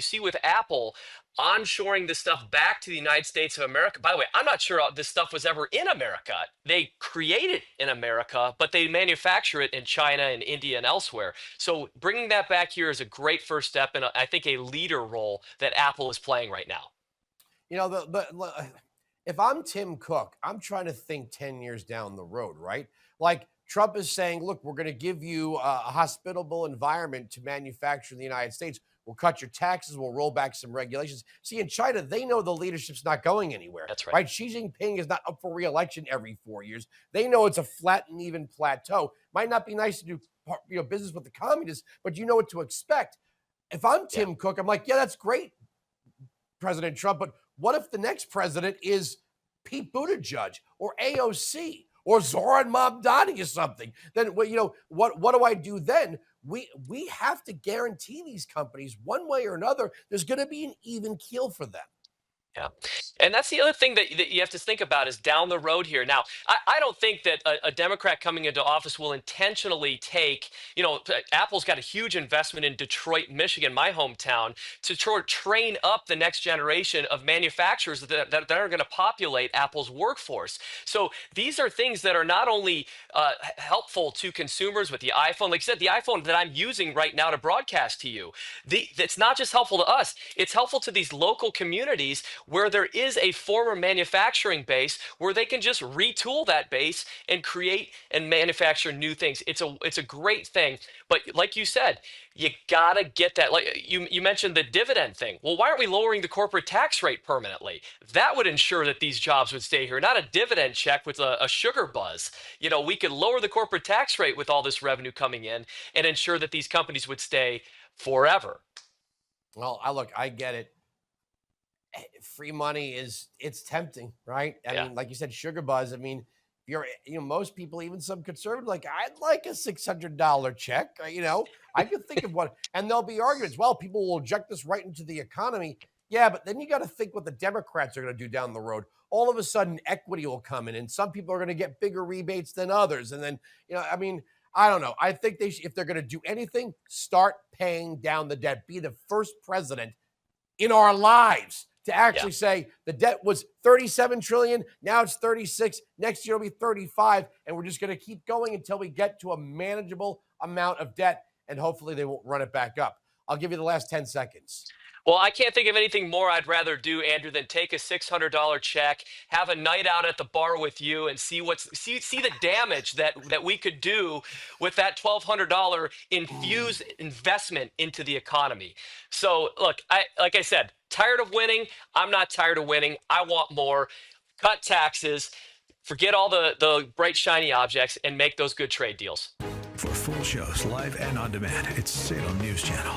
see with Apple onshoring this stuff back to the United States of America. By the way, I'm not sure this stuff was ever in America. They create it in America, but they manufacture it in China and India and elsewhere. So bringing that back here is a great first step, and I think a leader role that Apple is playing right now. You know, if I'm Tim Cook, I'm trying to think 10 years down the road, right? Like Trump is saying, look, we're going to give you a hospitable environment to manufacture in the United States. We'll cut your taxes. We'll roll back some regulations. See, in China, they know the leadership's not going anywhere, That's right. right? Xi Jinping is not up for re-election every 4 years. They know it's a flat and even plateau. Might not be nice to do business with the communists, but you know what to expect. If I'm Yeah. Tim Cook, I'm like, yeah, that's great, President Trump, but what if the next president is Pete Buttigieg or AOC or Zoran Mamdani or something? Then what do I do then? We have to guarantee these companies one way or another. There's going to be an even keel for them. Yeah. And that's the other thing that you have to think about is down the road here. Now, I don't think that a Democrat coming into office will intentionally take, Apple's got a huge investment in Detroit, Michigan, my hometown, to train up the next generation of manufacturers that are going to populate Apple's workforce. So these are things that are not only helpful to consumers with the iPhone, like you said, the iPhone that I'm using right now to broadcast to you. It's not just helpful to us, it's helpful to these local communities where there is a former manufacturing base where they can just retool that base and create and manufacture new things. It's a great thing. But like you said, you gotta get that. Like you mentioned the dividend thing. Well, why aren't we lowering the corporate tax rate permanently? That would ensure that these jobs would stay here, not a dividend check with a sugar buzz. We could lower the corporate tax rate with all this revenue coming in and ensure that these companies would stay forever. Well, I get it. Free money it's tempting, right? I Yeah. mean, like you said, sugar buzz. I mean, most people, even some conservatives, like I'd like a $600 check. I could think of one, and there'll be arguments. Well, people will inject this right into the economy. Yeah, but then you got to think what the Democrats are going to do down the road. All of a sudden, equity will come in, and some people are going to get bigger rebates than others. And then, I mean, I don't know. I think if they're going to do anything, start paying down the debt. Be the first president in our lives to Yeah. actually say the debt was 37 trillion, now it's 36, next year it'll be 35, and we're just going to keep going until we get to a manageable amount of debt, and hopefully they won't run it back up. I'll give you the last 10 seconds. Well, I can't think of anything more I'd rather do, Andrew, than take a $600 check, have a night out at the bar with you, and see the damage that we could do with that $1,200 infused investment into the economy. So, look, like I said, tired of winning. I'm not tired of winning. I want more. Cut taxes, forget all the bright shiny objects, and make those good trade deals. For full shows, live and on demand, it's Salem News Channel.